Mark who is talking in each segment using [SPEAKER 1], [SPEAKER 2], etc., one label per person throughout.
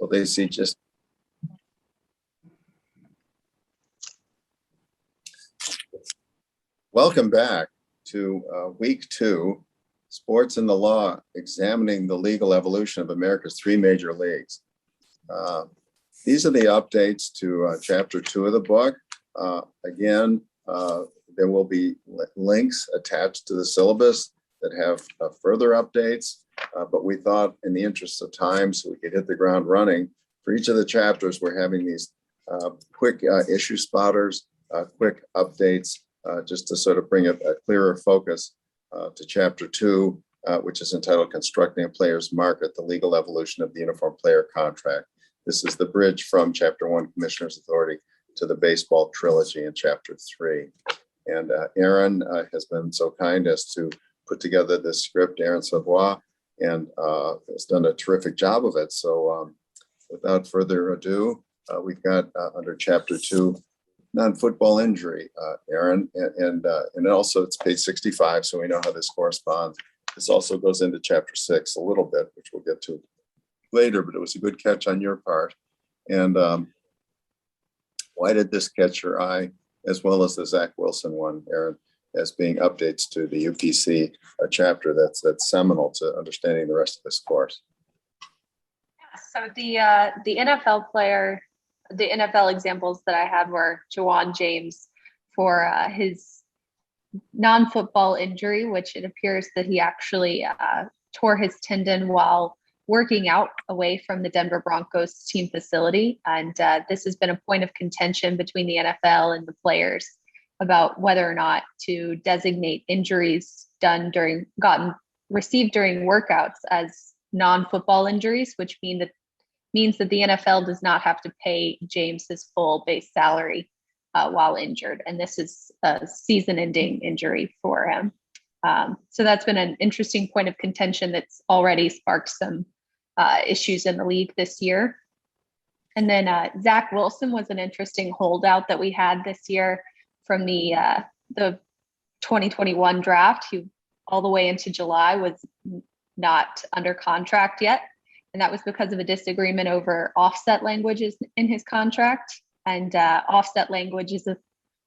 [SPEAKER 1] Will they see just welcome back to week 2, Sports and the Law, examining the legal evolution of America's 3 major leagues. These are the updates to chapter 2 of the book. Again, there will be links attached to the syllabus that have further updates, but we thought in the interest of time, so we could hit the ground running, for each of the chapters, we're having these quick issue spotters, quick updates, just to sort of bring a clearer focus to chapter 2, which is entitled Constructing a Player's Market, the Legal Evolution of the Uniform Player Contract. This is the bridge from chapter 1, Commissioner's Authority, to the baseball trilogy in chapter 3. And Erin has been so kind as to put together this script, Erin Savoie, and has done a terrific job of it. So without further ado, we've got under chapter 2, non-football injury, Erin, and also it's page 65, so we know how this corresponds. This also goes into chapter 6 a little bit, which we'll get to later, but it was a good catch on your part. And why did this catch your eye, as well as the Zach Wilson one, Erin, as being updates to the UPC chapter that's seminal to understanding the rest of this course?
[SPEAKER 2] So the NFL player, the NFL examples that I had were Jawan James for his non-football injury, which it appears that he actually tore his tendon while working out away from the Denver Broncos team facility. And this has been a point of contention between the NFL and the players about whether or not to designate injuries received during workouts as non-football injuries, which means that the NFL does not have to pay James his full base salary while injured. And this is a season-ending injury for him. So that's been an interesting point of contention that's already sparked some issues in the league this year. And then Zach Wilson was an interesting holdout that we had this year from the 2021 draft, who all the way into July was not under contract yet. And that was because of a disagreement over offset languages in his contract. And offset language is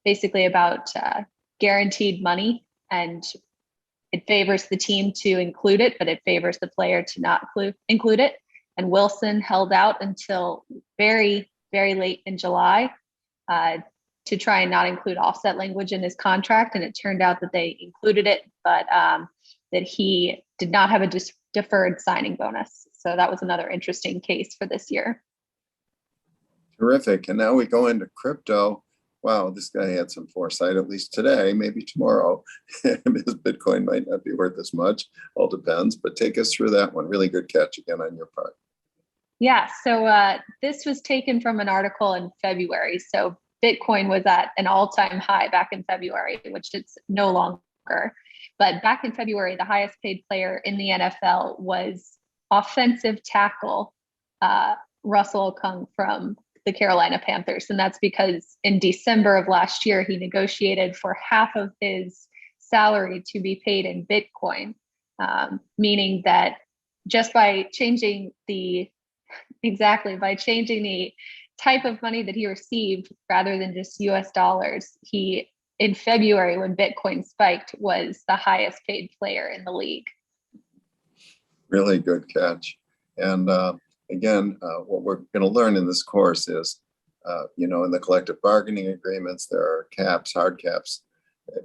[SPEAKER 2] basically about guaranteed money, and it favors the team to include it, but it favors the player to not include it. And Wilson held out until very, very late in July to try and not include offset language in his contract. And it turned out that they included it, but that he did not have a deferred signing bonus. So that was another interesting case for this year.
[SPEAKER 1] Terrific. And now we go into crypto. Wow, this guy had some foresight, at least today, maybe tomorrow. His Bitcoin might not be worth as much, all depends, but take us through that one. Really good catch again on your part.
[SPEAKER 2] Yeah, so this was taken from an article in February. So Bitcoin was at an all-time high back in February, which it's no longer. But back in February, the highest paid player in the NFL was offensive tackle Russell Okung from the Carolina Panthers. And that's because in December of last year, he negotiated for half of his salary to be paid in Bitcoin, meaning that just by changing the type of money that he received rather than just US dollars, he, in February, when Bitcoin spiked, was the highest paid player in the league.
[SPEAKER 1] Really good catch. And again, what we're going to learn in this course is, in the collective bargaining agreements, there are caps, hard caps,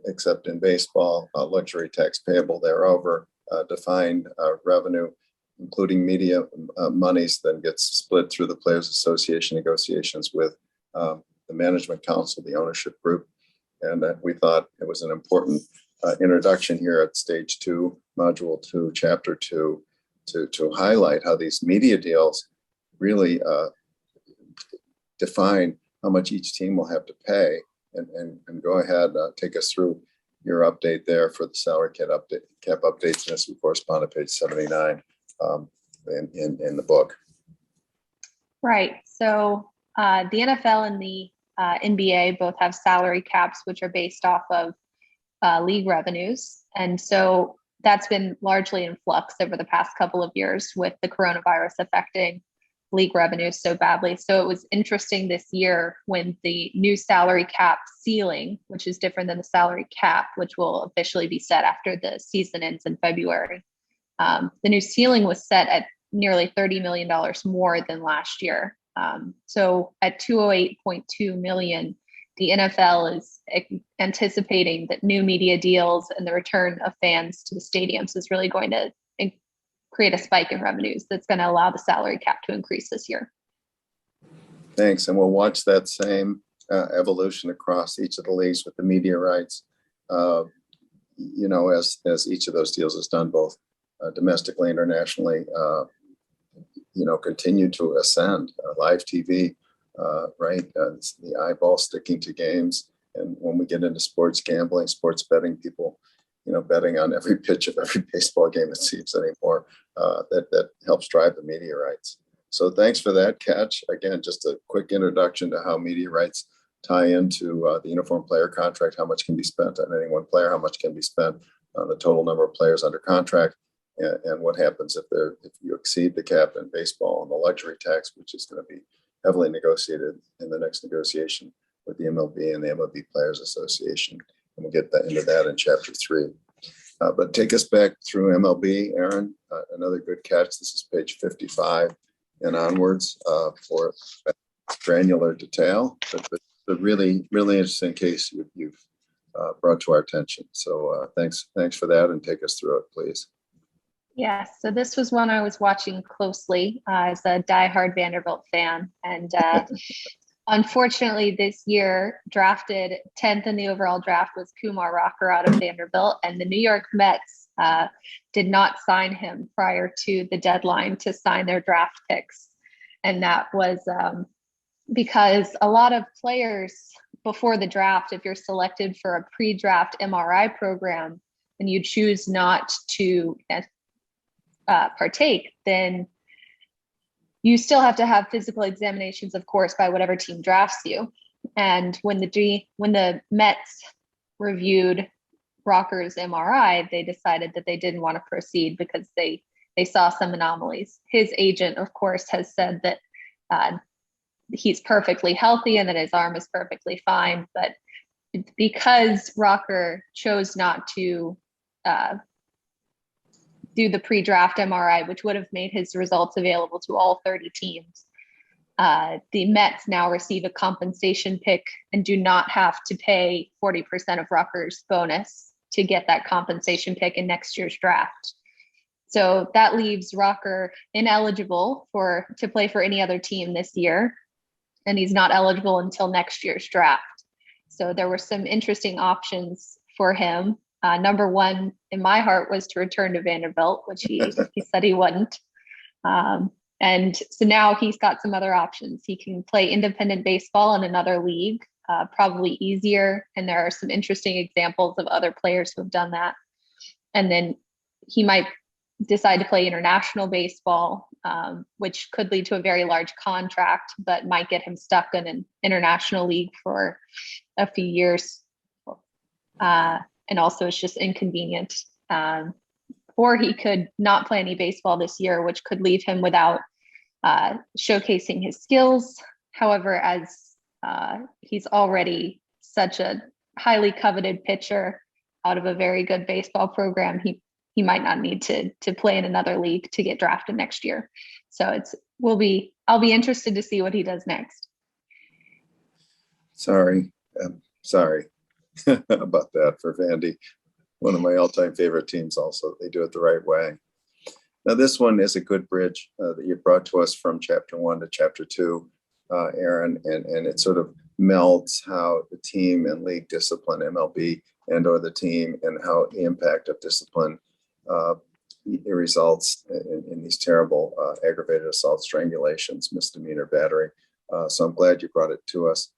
[SPEAKER 1] except in baseball, luxury tax payable thereover, defined revenue, including media monies, then gets split through the Players Association negotiations with the management council, the ownership group. And we thought it was an important introduction here at stage 2, module 2, chapter 2, to highlight how these media deals really define how much each team will have to pay. And go ahead, take us through your update there for the salary cap updates, and this will correspond to page 79 in the book.
[SPEAKER 2] Right. So the NFL and the NBA both have salary caps, which are based off of league revenues. And so that's been largely in flux over the past couple of years with the coronavirus affecting league revenues so badly. So it was interesting this year when the new salary cap ceiling, which is different than the salary cap, which will officially be set after the season ends in February. The new ceiling was set at nearly $30 million more than last year. So at 208.2 million, the NFL is anticipating that new media deals and the return of fans to the stadiums is really going to create a spike in revenues that's going to allow the salary cap to increase this year.
[SPEAKER 1] Thanks. And we'll watch that same evolution across each of the leagues with the media rights, as each of those deals is done, both domestically, internationally, continue to ascend. Live TV, right? It's the eyeball sticking to games. And when we get into sports gambling, sports betting, people, betting on every pitch of every baseball game, it seems anymore, that helps drive the media rights. So thanks for that catch. Again, just a quick introduction to how media rights tie into the uniform player contract, how much can be spent on any one player, how much can be spent on the total number of players under contract, and what happens if you exceed the cap in baseball and the luxury tax, which is going to be heavily negotiated in the next negotiation with the MLB and the MLB Players Association. And we'll get into that in chapter 3. But take us back through MLB, Erin. Another good catch. This is page 55 and onwards for granular detail, but a really, really interesting case you've brought to our attention. So thanks for that, and take us through it, please.
[SPEAKER 2] Yeah, so this was one I was watching closely as a diehard Vanderbilt fan. And unfortunately, this year, drafted 10th in the overall draft was Kumar Rocker out of Vanderbilt. And the New York Mets did not sign him prior to the deadline to sign their draft picks. And that was because a lot of players before the draft, if you're selected for a pre-draft MRI program and you choose not to partake, then you still have to have physical examinations, of course, by whatever team drafts you. And when the Mets reviewed Rocker's MRI, they decided that they didn't want to proceed because they saw some anomalies. His agent, of course, has said that he's perfectly healthy and that his arm is perfectly fine. But because Rocker chose not to do the pre-draft MRI, which would have made his results available to all 30 teams, the Mets now receive a compensation pick and do not have to pay 40% of Rocker's bonus to get that compensation pick in next year's draft. So that leaves Rocker ineligible to play for any other team this year, and he's not eligible until next year's draft. So there were some interesting options for him. Number one in my heart was to return to Vanderbilt, which he said he wouldn't. And so now he's got some other options. He can play independent baseball in another league, probably easier. And there are some interesting examples of other players who have done that. And then he might decide to play international baseball, which could lead to a very large contract, but might get him stuck in an international league for a few years. And also it's just inconvenient. Or he could not play any baseball this year, which could leave him without showcasing his skills. However, as he's already such a highly coveted pitcher out of a very good baseball program, he might not need to play in another league to get drafted next year. So I'll be interested to see what he does next.
[SPEAKER 1] Sorry about that for Vandy. One of my all-time favorite teams also. They do it the right way. Now, this one is a good bridge that you brought to us from chapter 1 to chapter 2, Erin, and it sort of melds how the team and league discipline, MLB and or the team, and how the impact of discipline it results in these terrible aggravated assault, strangulations, misdemeanor battery. So I'm glad you brought it to us.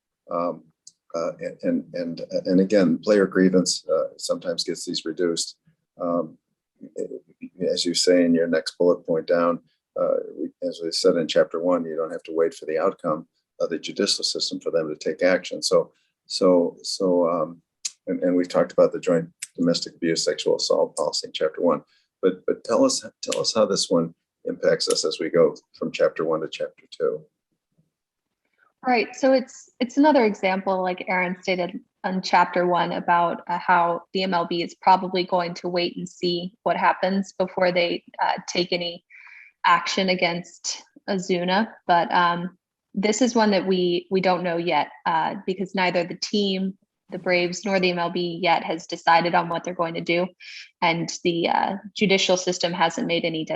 [SPEAKER 1] And again, player grievance sometimes gets these reduced. As you say in your next bullet point down, as we said in chapter 1, you don't have to wait for the outcome of the judicial system for them to take action. And we've talked about the joint domestic abuse, sexual assault policy in chapter 1. But tell us how this one impacts us as we go from chapter 1 to chapter 2.
[SPEAKER 2] Right. So it's another example, like Erin stated on chapter 1, about how the MLB is probably going to wait and see what happens before they take any action against Azuna. But this is one that we don't know yet because neither the team, the Braves, nor the MLB yet has decided on what they're going to do, and the judicial system hasn't made any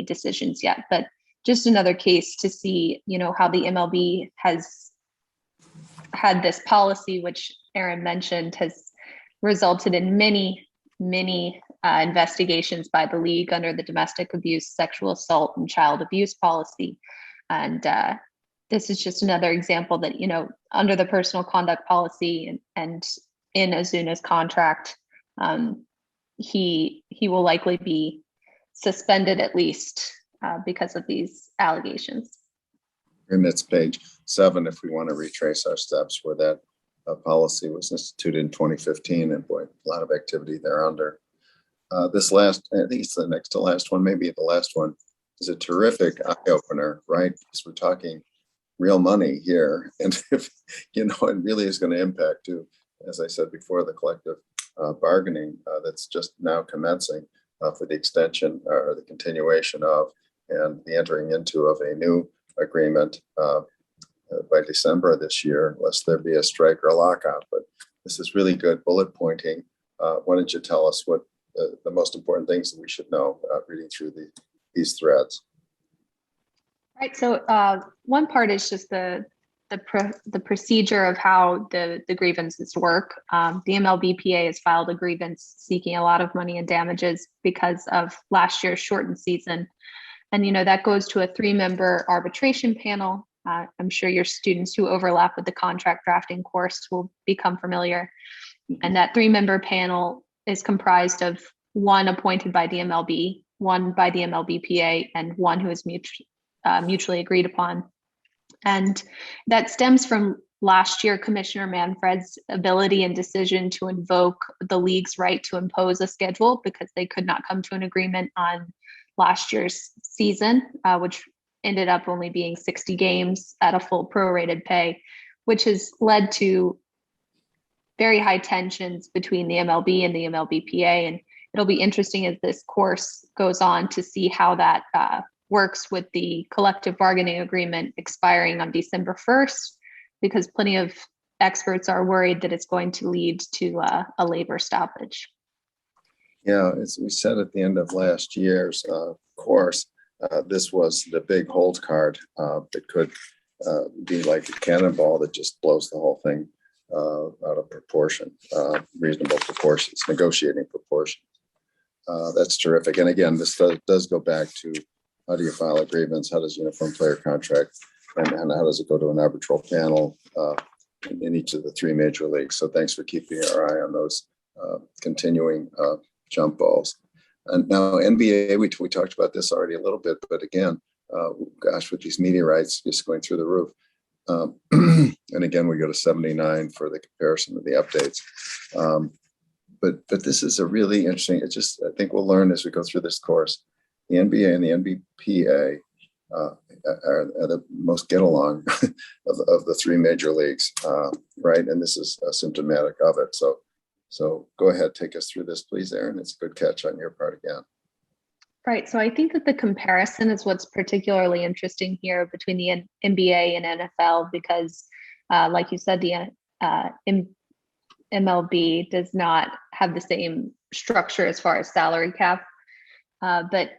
[SPEAKER 2] decisions yet. But just another case to see, how the MLB has had this policy, which Erin mentioned, has resulted in many investigations by the league under the domestic abuse, sexual assault, and child abuse policy. And this is just another example that, under the personal conduct policy and in Azuna's contract, he will likely be suspended at least because of these allegations.
[SPEAKER 1] And it's page 7 if we want to retrace our steps, where that policy was instituted in 2015, and boy, a lot of activity there under. This last, I think it's the next to last one, maybe the last one, is a terrific eye opener, right? Because we're talking real money here, and if it really is going to impact too, as I said before, the collective bargaining that's just now commencing for the extension or the continuation of, and the entering into of a new agreement by December of this year, lest there be a strike or a lockout. But this is really good bullet pointing. Why don't you tell us what the most important things that we should know reading through these threads?
[SPEAKER 2] Right. So one part is just the procedure of how the grievances work. The MLBPA has filed a grievance seeking a lot of money and damages because of last year's shortened season. And, that goes to a 3-member arbitration panel. I'm sure your students who overlap with the contract drafting course will become familiar. And that 3-member panel is comprised of one appointed by the MLB, one by the MLBPA, and one who is mutually agreed upon. And that stems from last year Commissioner Manfred's ability and decision to invoke the league's right to impose a schedule because they could not come to an agreement on last year's season, which ended up only being 60 games at a full prorated pay, which has led to very high tensions between the MLB and the MLBPA. And it'll be interesting as this course goes on to see how that works with the collective bargaining agreement expiring on December 1st, because plenty of experts are worried that it's going to lead to a labor stoppage.
[SPEAKER 1] Yeah, as we said at the end of last year's course, this was the big hold card that could be like a cannonball that just blows the whole thing out of proportion, reasonable proportions, negotiating proportions. That's terrific. And again, this does go back to how do you file a grievance, how does uniform player contract, and how does it go to an arbitral panel in each of the 3 major leagues. So thanks for keeping our eye on those continuing jump balls. And now NBA, we talked about this already a little bit, but again, gosh, with these media rights just going through the roof. And again, we go to 79 for the comparison of the updates. But this is a really interesting, I think we'll learn as we go through this course. The NBA and the NBPA are the most get along of the 3 major leagues, right? And this is symptomatic of it. So go ahead, take us through this, please, Erin. It's a good catch on your part again.
[SPEAKER 2] Right. So I think that the comparison is what's particularly interesting here between the NBA and NFL, because like you said, the MLB does not have the same structure as far as salary cap. But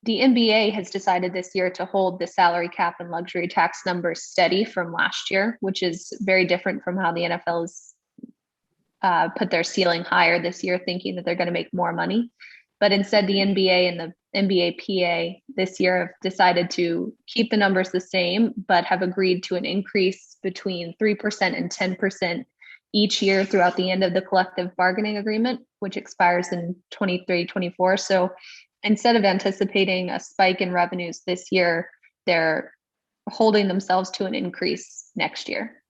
[SPEAKER 2] the NBA has decided this year to hold the salary cap and luxury tax numbers steady from last year, which is very different from how the NFL has put their ceiling higher this year, thinking that they're going to make more money. But instead, the NBA and the NBAPA this year have decided to keep the numbers the same, but have agreed to an increase between 3% and 10% each year throughout the end of the collective bargaining agreement, which expires in 23-24. So instead of anticipating a spike in revenues this year, they're holding themselves to an increase next year.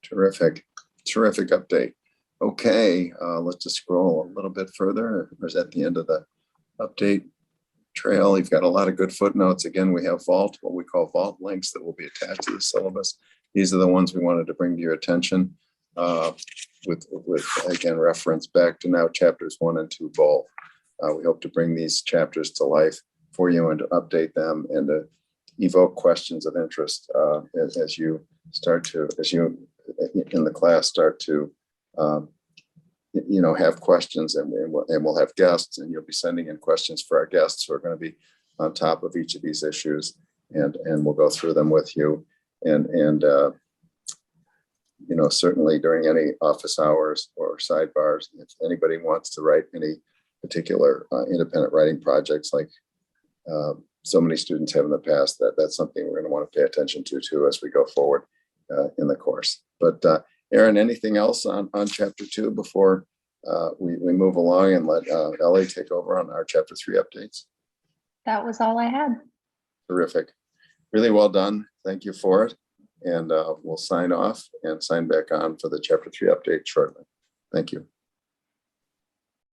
[SPEAKER 1] Terrific update. Okay, let's just scroll a little bit further. Or is that the end of the update? trail. You've got a lot of good footnotes. Again, we have what we call vault links that will be attached to the syllabus. These are the ones we wanted to bring to your attention with again, reference back to now chapters 1 and 2 both. We hope to bring these chapters to life for you and to update them and to evoke questions of interest as you in the class start to have questions, and we'll have guests, and you'll be sending in questions for our guests who are going to be on top of each of these issues, and we'll go through them with you, and certainly during any office hours or sidebars, if anybody wants to write any particular independent writing projects like so many students have in the past, that's something we're going to want to pay attention to too as we go forward in the course. But Erin, anything else on chapter 2 before we move along and let Ellie take over on our chapter 3 updates?
[SPEAKER 2] That was all I had.
[SPEAKER 1] Terrific. Really well done. Thank you for it. And we'll sign off and sign back on for the chapter 3 update shortly. Thank you.